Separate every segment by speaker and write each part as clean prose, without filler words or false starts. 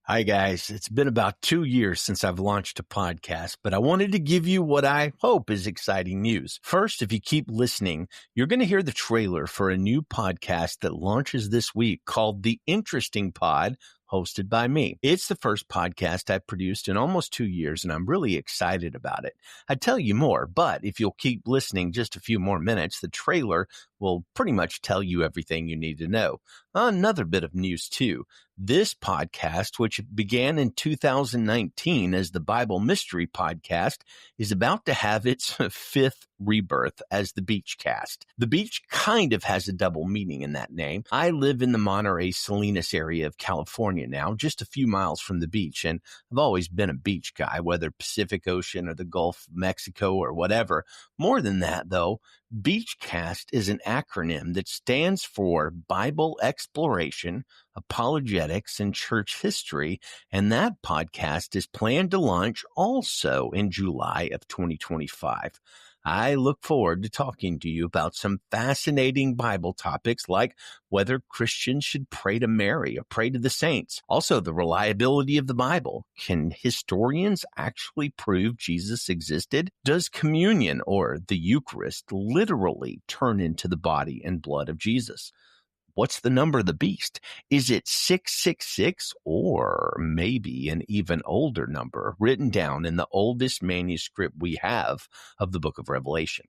Speaker 1: Hi, guys. It's been about 2 years since I've launched a podcast, but I wanted to give you what I hope is exciting news. First, if you keep listening, you're going to hear the trailer for a new podcast that launches this week called The Interesting Pod, hosted by me. It's the first podcast I've produced in almost 2 years, and I'm really excited about it. I'd tell you more, but if you'll keep listening just a few more minutes, the trailer will pretty much tell you everything you need to know. Another bit of news, too. This podcast, which began in 2019 as the Bible Mystery Podcast, is about to have its fifth rebirth as the BEACHcast. The Beach kind of has a double meaning in that name. I live in the Monterey, Salinas area of California now, just a few miles from the beach, and I've always been a beach guy, whether Pacific Ocean or the Gulf of Mexico or whatever. More than that, though, BEACHcast is an acronym that stands for Bible Exploration, Apologetics and Church History, and that podcast is planned to launch also in July of 2025. I look forward to talking to you about some fascinating Bible topics like whether Christians should pray to Mary or pray to the saints. Also, the reliability of the Bible. Can historians actually prove Jesus existed? Does communion or the Eucharist literally turn into the body and blood of Jesus? What's the number of the beast? Is it 666 or maybe an even older number written down in the oldest manuscript we have of the book of Revelation?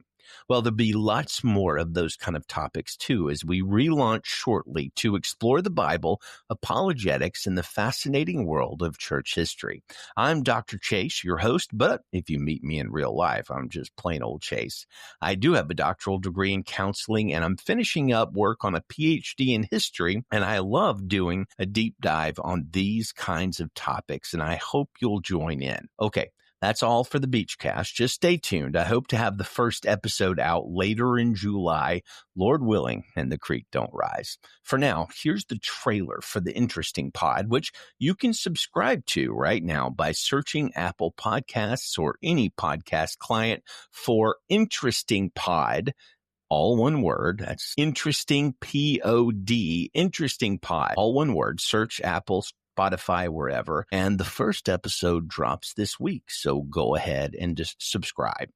Speaker 1: Well, there'll be lots more of those kind of topics too as we relaunch shortly to explore the Bible, apologetics, and the fascinating world of church history. I'm Dr. Chase, your host, but if you meet me in real life, I'm just plain old Chase. I do have a doctoral degree in counseling, and I'm finishing up work on a PhD in history, and I love doing a deep dive on these kinds of topics, and I hope you'll join in. Okay. That's all for the BEACHcast. Just stay tuned. I hope to have the first episode out later in July, Lord willing, and the creek don't rise. For now, here's the trailer for the Interesting Pod, which you can subscribe to right now by searching Apple Podcasts or any podcast client for Interesting Pod. All one word. That's Interesting P-O-D, Interesting Pod. All one word. Search Apple, Spotify, wherever. And the first episode drops this week. So go ahead and just subscribe.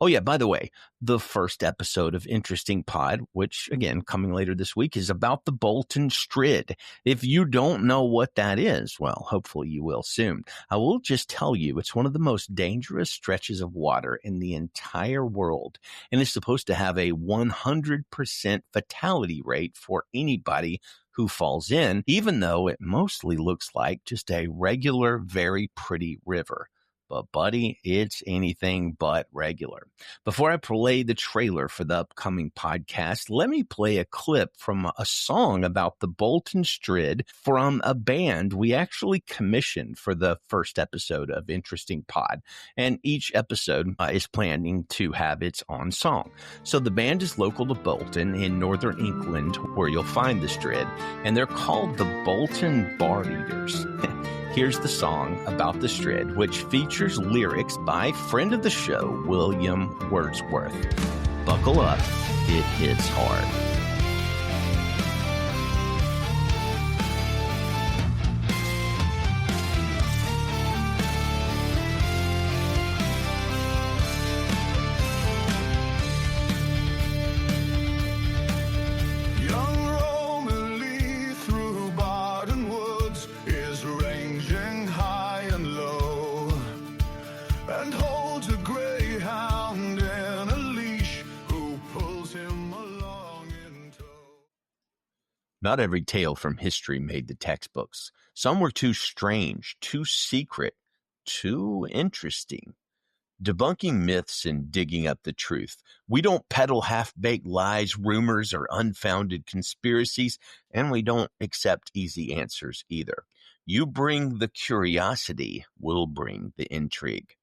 Speaker 1: Oh, yeah, by the way, the first episode of Interesting Pod, which, again, coming later this week, is about the Bolton Strid. If you don't know what that is, well, hopefully you will soon. I will just tell you it's one of the most dangerous stretches of water in the entire world, and is supposed to have a 100% fatality rate for anybody who falls in, even though it mostly looks like just a regular, very pretty river. But, buddy, it's anything but regular. Before I play the trailer for the upcoming podcast, let me play a clip from a song about the Bolton Strid from a band we actually commissioned for the first episode of Interesting Pod. And each episode is planning to have its own song. So the band is local to Bolton in northern England, where you'll find the Strid, and they're called the Bolton Bardeaters. Here's the song about the Strid, which features lyrics by friend of the show, William Wordsworth. Buckle up, it hits hard. Not every tale from history made the textbooks. Some were too strange, too secret, too interesting. Debunking myths and digging up the truth. We don't peddle half-baked lies, rumors, or unfounded conspiracies, and we don't accept easy answers either. You bring the curiosity, we'll bring the intrigue.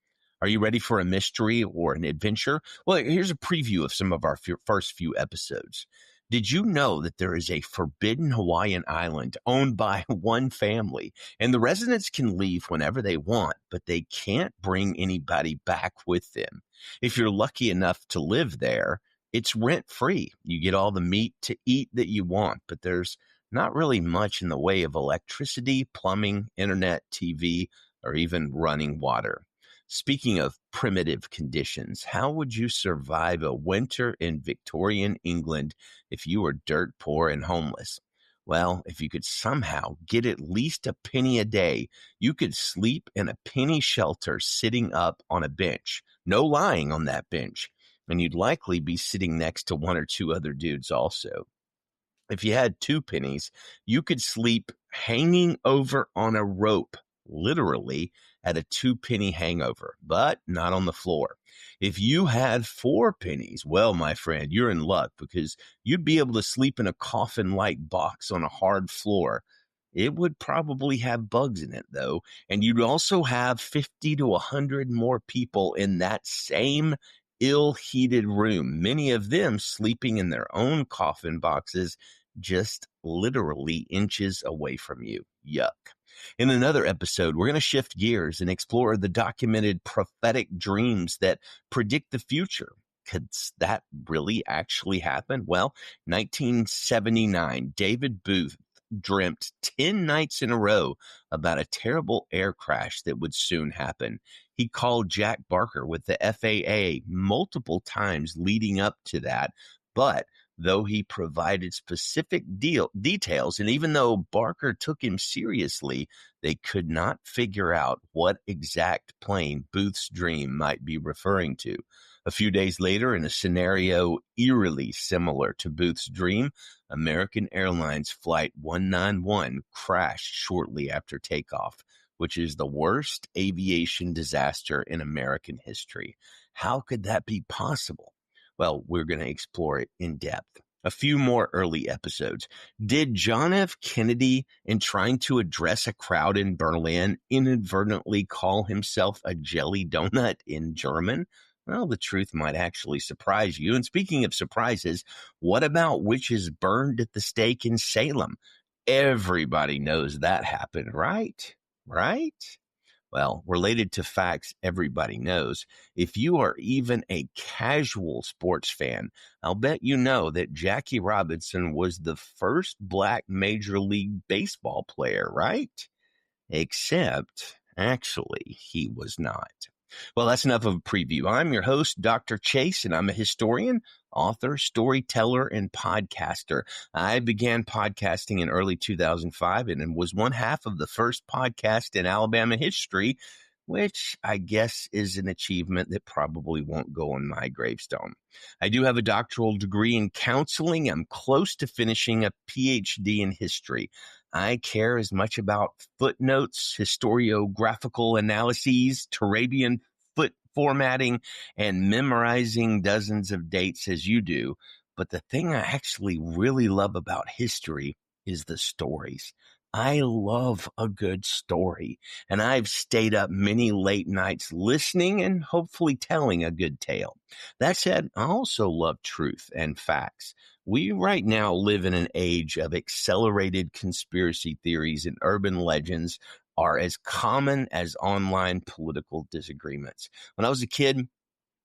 Speaker 1: Are you ready for a mystery or an adventure? Well, here's a preview of some of our first few episodes. Did you know that there is a forbidden Hawaiian island owned by one family, and the residents can leave whenever they want, but they can't bring anybody back with them? If you're lucky enough to live there, it's rent-free. You get all the meat to eat that you want, but there's not really much in the way of electricity, plumbing, internet, TV, or even running water. Speaking of primitive conditions, how would you survive a winter in Victorian England if you were dirt poor and homeless? Well, if you could somehow get at least a penny a day, you could sleep in a penny shelter sitting up on a bench. No lying on that bench. And you'd likely be sitting next to one or two other dudes also. If you had 2 pennies, you could sleep hanging over on a rope, literally at a 2 penny hangover, but not on the floor. If you had 4 pennies, well, my friend, you're in luck because you'd be able to sleep in a coffin-like box on a hard floor. It would probably have bugs in it, though, and you'd also have 50 to 100 more people in that same ill-heated room, many of them sleeping in their own coffin boxes just literally inches away from you. Yuck. In another episode, we're going to shift gears and explore the documented prophetic dreams that predict the future. Could that really actually happen? Well, 1979, David Booth dreamt 10 nights in a row about a terrible air crash that would soon happen. He called Jack Barker with the FAA multiple times leading up to that, but though he provided specific details, and even though Barker took him seriously, they could not figure out what exact plane Booth's dream might be referring to. A few days later, in a scenario eerily similar to Booth's dream, American Airlines Flight 191 crashed shortly after takeoff, which is the worst aviation disaster in American history. How could that be possible? Well, we're going to explore it in depth. A few more early episodes. Did John F. Kennedy, in trying to address a crowd in Berlin, inadvertently call himself a jelly donut in German? Well, the truth might actually surprise you. And speaking of surprises, what about witches burned at the stake in Salem? Everybody knows that happened, right? Right? Well, related to facts everybody knows, if you are even a casual sports fan, I'll bet you know that Jackie Robinson was the first Black Major League Baseball player, right? Except, actually, he was not. Well, that's enough of a preview. I'm your host, Dr. Chase, and I'm a historian, author, storyteller, and podcaster. I began podcasting in early 2005 and was one half of the first podcast in Alabama history, which I guess is an achievement that probably won't go on my gravestone. I do have a doctoral degree in counseling. I'm close to finishing a PhD in history. I care as much about footnotes, historiographical analyses, Turabian foot formatting, and memorizing dozens of dates as you do. But the thing I actually really love about history is the stories. I love a good story, and I've stayed up many late nights listening and hopefully telling a good tale. That said, I also love truth and facts. We right now live in an age of accelerated conspiracy theories, and urban legends are as common as online political disagreements. When I was a kid,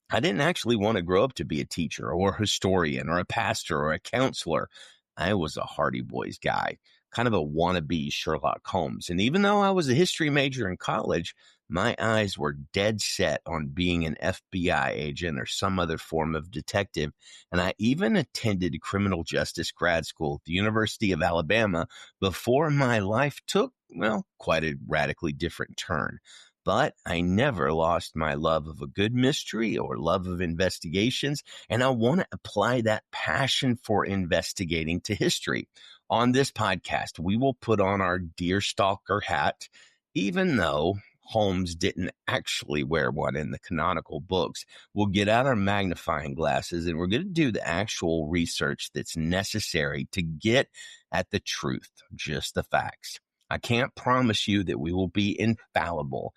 Speaker 1: I didn't actually want to grow up to be a teacher or a historian or a pastor or a counselor. I was a Hardy Boys guy, kind of a wannabe Sherlock Holmes. And even though I was a history major in college, my eyes were dead set on being an FBI agent or some other form of detective. And I even attended criminal justice grad school at the University of Alabama before my life took, well, quite a radically different turn. But I never lost my love of a good mystery or love of investigations, and I want to apply that passion for investigating to history. On this podcast, we will put on our deerstalker hat, even though Holmes didn't actually wear one in the canonical books. We'll get out our magnifying glasses, and we're going to do the actual research that's necessary to get at the truth, just the facts. I can't promise you that we will be infallible,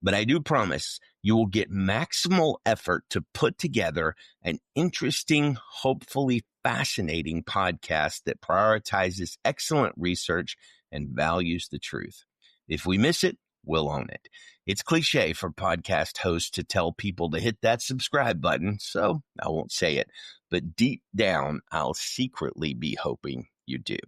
Speaker 1: but I do promise you will get maximal effort to put together an interesting, hopefully fascinating podcast that prioritizes excellent research and values the truth. If we miss it, we'll own it. It's cliche for podcast hosts to tell people to hit that subscribe button, so I won't say it. But deep down, I'll secretly be hoping you do.